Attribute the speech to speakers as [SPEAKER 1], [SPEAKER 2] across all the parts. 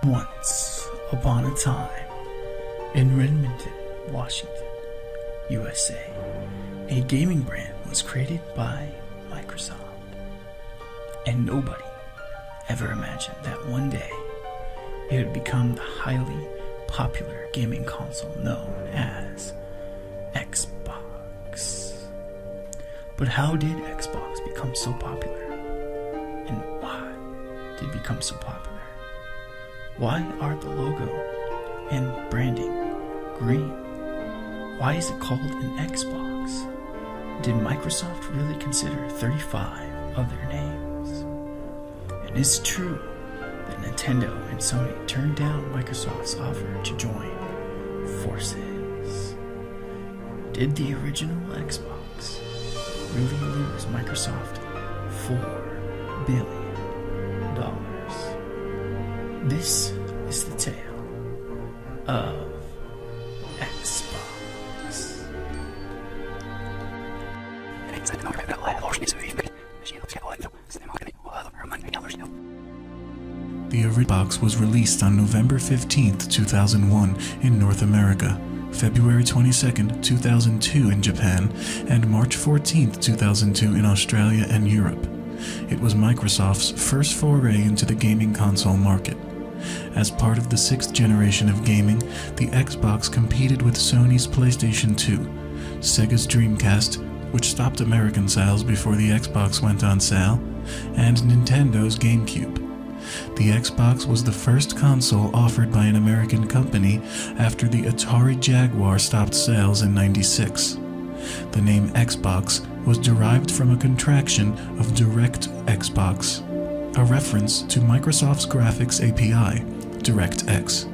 [SPEAKER 1] Once upon a time, in Redmond, Washington, USA, a gaming brand was created by Microsoft. And nobody ever imagined that one day it would become the highly popular gaming console known as Xbox. But how did Xbox become so popular? And why did it become so popular? Why are the logo and branding green? Why is it called an Xbox? Did Microsoft really consider 35 other names? And is it true that Nintendo and Sony turned down Microsoft's offer to join forces? Did the original Xbox really lose Microsoft $4 billion? This is the tale of Xbox.
[SPEAKER 2] The Xbox was released on November 15, 2001 in North America, February 22, 2002 in Japan, and March 14, 2002 in Australia and Europe. It was Microsoft's first foray into the gaming console market. As part of the sixth generation of gaming, the Xbox competed with Sony's PlayStation 2, Sega's Dreamcast, which stopped American sales before the Xbox went on sale, and Nintendo's GameCube. The Xbox was the first console offered by an American company after the Atari Jaguar stopped sales in '96. The name Xbox was derived from a contraction of Direct Xbox, a reference to Microsoft's graphics API, DirectX.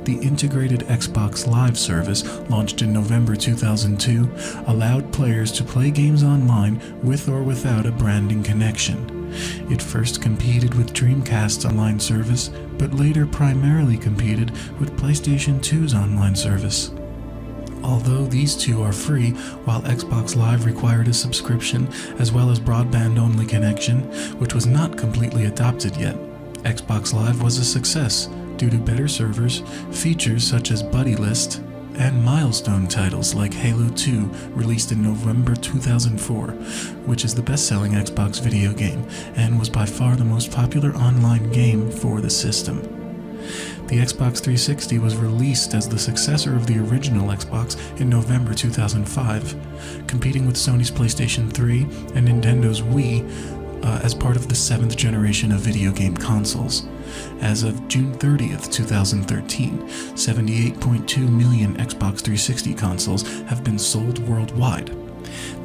[SPEAKER 2] The integrated Xbox Live service, launched in November 2002, allowed players to play games online with or without a branding connection. It first competed with Dreamcast's online service, but later primarily competed with PlayStation 2's online service. Although these two are free, while Xbox Live required a subscription as well as broadband-only connection, which was not completely adopted yet, Xbox Live was a success due to better servers, features such as Buddy List, and milestone titles like Halo 2, released in November 2004, which is the best-selling Xbox video game and was by far the most popular online game for the system. The Xbox 360 was released as the successor of the original Xbox in November 2005, competing with Sony's PlayStation 3 and Nintendo's Wii as part of the seventh generation of video game consoles. As of June 30th, 2013, 78.2 million Xbox 360 consoles have been sold worldwide.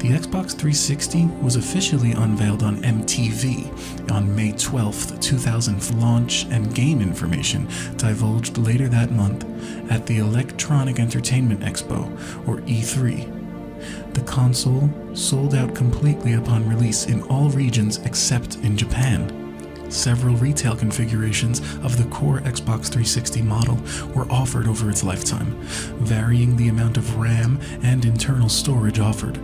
[SPEAKER 2] The Xbox 360 was officially unveiled on MTV on May 12th, 2000. Launch and game information divulged later that month at the Electronic Entertainment Expo, or E3. The console sold out completely upon release in all regions except in Japan. Several retail configurations of the core Xbox 360 model were offered over its lifetime, varying the amount of RAM and internal storage offered.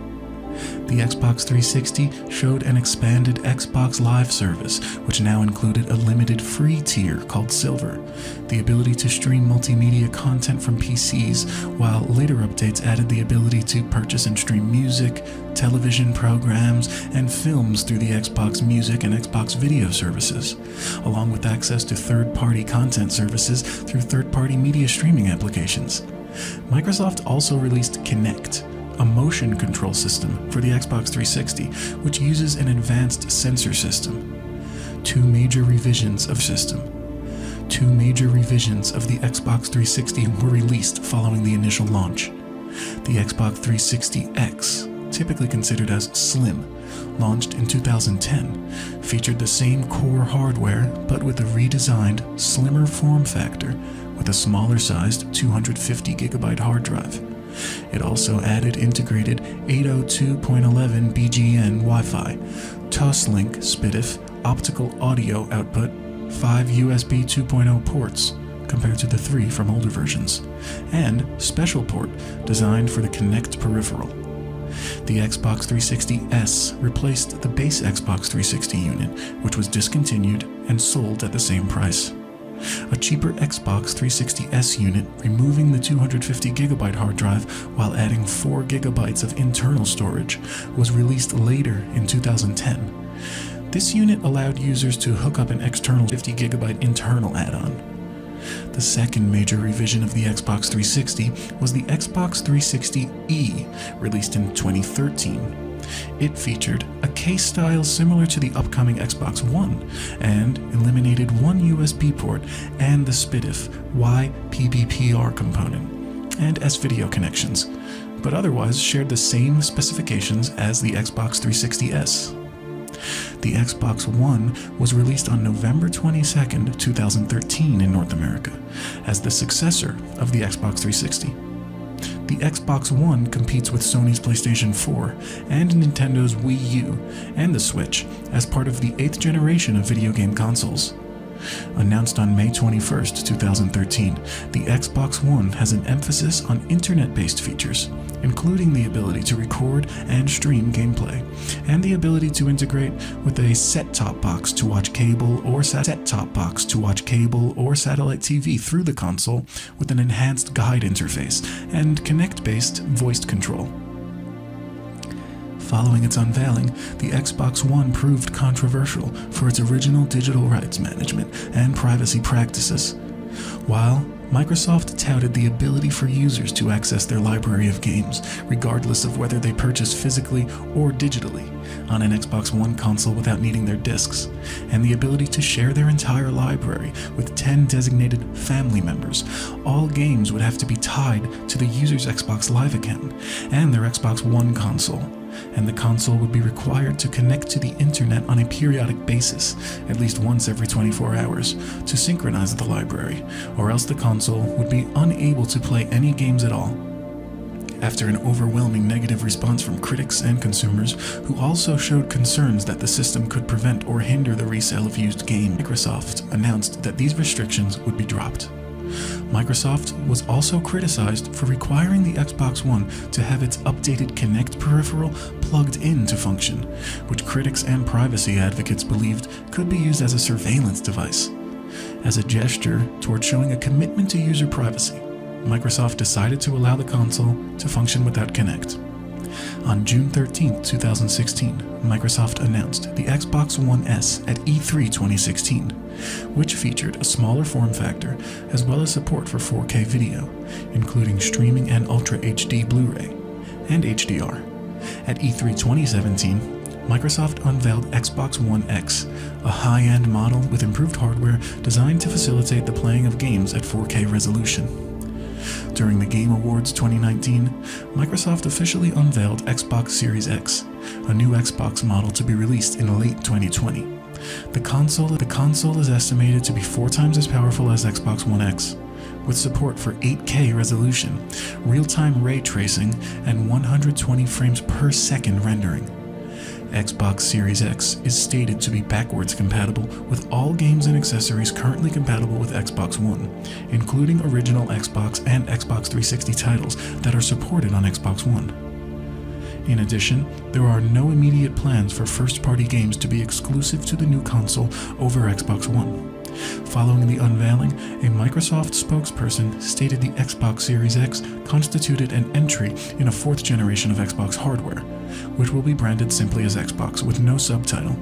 [SPEAKER 2] The Xbox 360 showed an expanded Xbox Live service, which now included a limited free tier called Silver, the ability to stream multimedia content from PCs, while later updates added the ability to purchase and stream music, television programs, and films through the Xbox Music and Xbox Video services, along with access to third-party content services through third-party media streaming applications. Microsoft also released Kinect, a motion control system for the Xbox 360, which uses an advanced sensor system. Two major revisions of the Xbox 360 were released following the initial launch. The Xbox 360X, typically considered as slim, launched in 2010, featured the same core hardware but with a redesigned, slimmer form factor with a smaller-sized 250GB hard drive. It also added integrated 802.11 BGN Wi-Fi, Toslink SPDIF optical audio output, 5 USB 2.0 ports, compared to the 3 from older versions, and special port designed for the Kinect peripheral. The Xbox 360S replaced the base Xbox 360 unit, which was discontinued and sold at the same price. A cheaper Xbox 360S unit, removing the 250GB hard drive while adding 4GB of internal storage, was released later in 2010. This unit allowed users to hook up an external 50GB internal add-on. The second major revision of the Xbox 360 was the Xbox 360E, released in 2013. It featured a case style similar to the upcoming Xbox One, and eliminated one USB port and the SPDIF YPBPR component, and S-video connections, but otherwise shared the same specifications as the Xbox 360S. The Xbox One was released on November 22, 2013 in North America, as the successor of the Xbox 360. The Xbox One competes with Sony's PlayStation 4 and Nintendo's Wii U and the Switch as part of the 8th generation of video game consoles. Announced on May 21, 2013, the Xbox One has an emphasis on internet-based features, including the ability to record and stream gameplay, and the ability to integrate with a set-top box to watch cable or satellite TV through the console with an enhanced guide interface and Kinect-based voiced control. Following its unveiling, the Xbox One proved controversial for its original digital rights management and privacy practices. While Microsoft touted the ability for users to access their library of games, regardless of whether they purchase physically or digitally, on an Xbox One console without needing their discs, and the ability to share their entire library with 10 designated family members, all games would have to be tied to the user's Xbox Live account and their Xbox One console, and the console would be required to connect to the internet on a periodic basis, at least once every 24 hours, to synchronize the library, or else the console would be unable to play any games at all. After an overwhelming negative response from critics and consumers, who also showed concerns that the system could prevent or hinder the resale of used games, Microsoft announced that these restrictions would be dropped. Microsoft was also criticized for requiring the Xbox One to have its updated Kinect peripheral plugged in to function, which critics and privacy advocates believed could be used as a surveillance device. As a gesture toward showing a commitment to user privacy, Microsoft decided to allow the console to function without Kinect. On June 13, 2016, Microsoft announced the Xbox One S at E3 2016, which featured a smaller form factor as well as support for 4K video, including streaming and Ultra HD Blu-ray, and HDR. At E3 2017, Microsoft unveiled Xbox One X, a high-end model with improved hardware designed to facilitate the playing of games at 4K resolution. During the Game Awards 2019, Microsoft officially unveiled Xbox Series X, a new Xbox model to be released in late 2020. The console is estimated to be 4 times as powerful as Xbox One X, with support for 8K resolution, real-time ray tracing, and 120 frames per second rendering. Xbox Series X is stated to be backwards compatible with all games and accessories currently compatible with Xbox One, including original Xbox and Xbox 360 titles that are supported on Xbox One. In addition, there are no immediate plans for first-party games to be exclusive to the new console over Xbox One. Following the unveiling, a Microsoft spokesperson stated the Xbox Series X constituted an entry in a 4th generation of Xbox hardware, which will be branded simply as Xbox with no subtitle.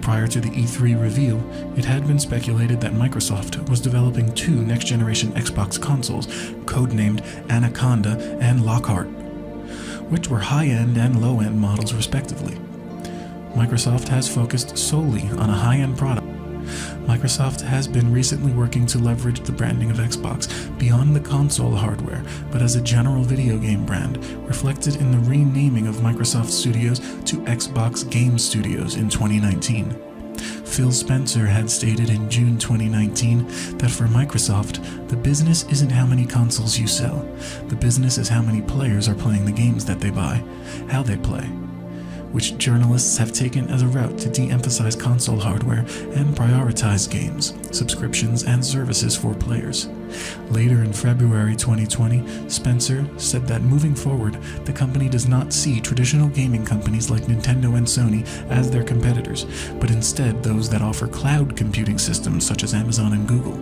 [SPEAKER 2] Prior to the E3 reveal, it had been speculated that Microsoft was developing 2 next-generation Xbox consoles, codenamed Anaconda and Lockhart, which were high-end and low-end models respectively. Microsoft has focused solely on a high-end product. Microsoft has been recently working to leverage the branding of Xbox beyond the console hardware, but as a general video game brand, reflected in the renaming of Microsoft Studios to Xbox Game Studios in 2019. Phil Spencer had stated in June 2019 that for Microsoft, the business isn't how many consoles you sell. The business is how many players are playing the games that they buy, how they play, which journalists have taken as a route to de-emphasize console hardware and prioritize games, subscriptions, and services for players. Later in February 2020, Spencer said that moving forward, the company does not see traditional gaming companies like Nintendo and Sony as their competitors, but instead those that offer cloud computing systems such as Amazon and Google.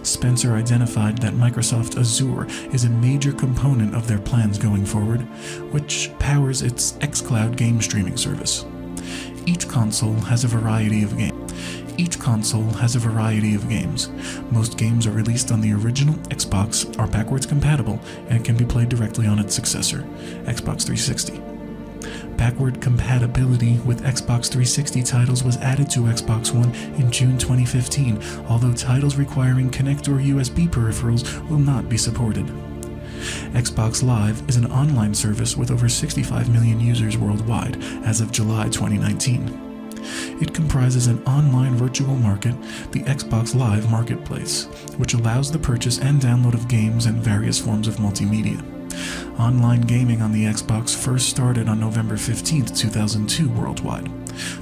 [SPEAKER 2] Spencer identified that Microsoft Azure is a major component of their plans going forward, which powers its xCloud game streaming service. Each console has a variety of games. Most games are released on the original Xbox, are backwards compatible, and can be played directly on its successor, Xbox 360. Backward compatibility with Xbox 360 titles was added to Xbox One in June 2015, although titles requiring Kinect or USB peripherals will not be supported. Xbox Live is an online service with over 65 million users worldwide as of July 2019. It comprises an online virtual market, the Xbox Live Marketplace, which allows the purchase and download of games and various forms of multimedia. Online gaming on the Xbox first started on November 15, 2002 worldwide.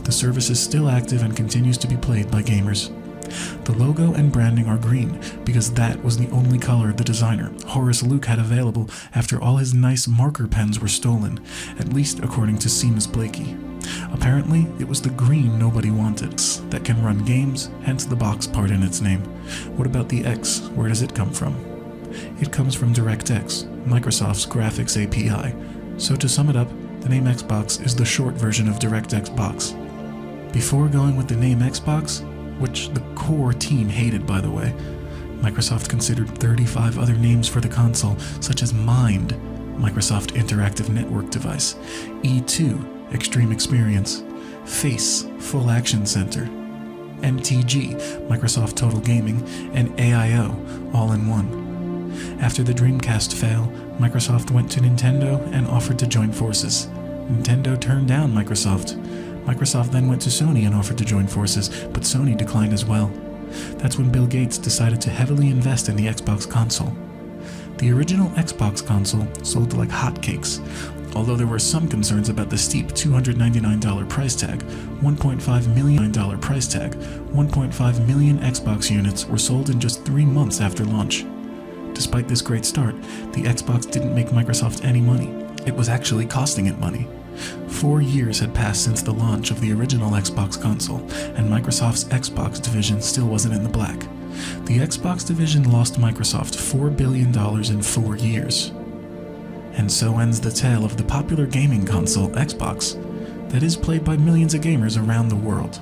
[SPEAKER 2] The service is still active and continues to be played by gamers. The logo and branding are green because that was the only color the designer, Horace Luke, had available after all his nice marker pens were stolen, at least according to Seamus Blakey. Apparently, it was the green nobody wanted, that can run games, hence the box part in its name. What about the X? Where does it come from? It comes from DirectX, Microsoft's graphics API. So to sum it up, the name Xbox is the short version of DirectX Box. Before going with the name Xbox, which the core team hated by the way, Microsoft considered 35 other names for the console, such as Mind, Microsoft Interactive Network Device, E2, Extreme Experience, Face, Full Action Center, MTG, Microsoft Total Gaming, and AIO, all in one. After the Dreamcast fail, Microsoft went to Nintendo and offered to join forces. Nintendo turned down Microsoft. Microsoft then went to Sony and offered to join forces, but Sony declined as well. That's when Bill Gates decided to heavily invest in the Xbox console. The original Xbox console sold like hotcakes, although there were some concerns about the steep $299 price tag. $1.5 million price tag. 1.5 million Xbox units were sold in just 3 months after launch. Despite this great start, the Xbox didn't make Microsoft any money. It was actually costing it money. 4 years had passed since the launch of the original Xbox console, and Microsoft's Xbox division still wasn't in the black. The Xbox division lost Microsoft $4 billion in 4 years. And so ends the tale of the popular gaming console, Xbox, that is played by millions of gamers around the world.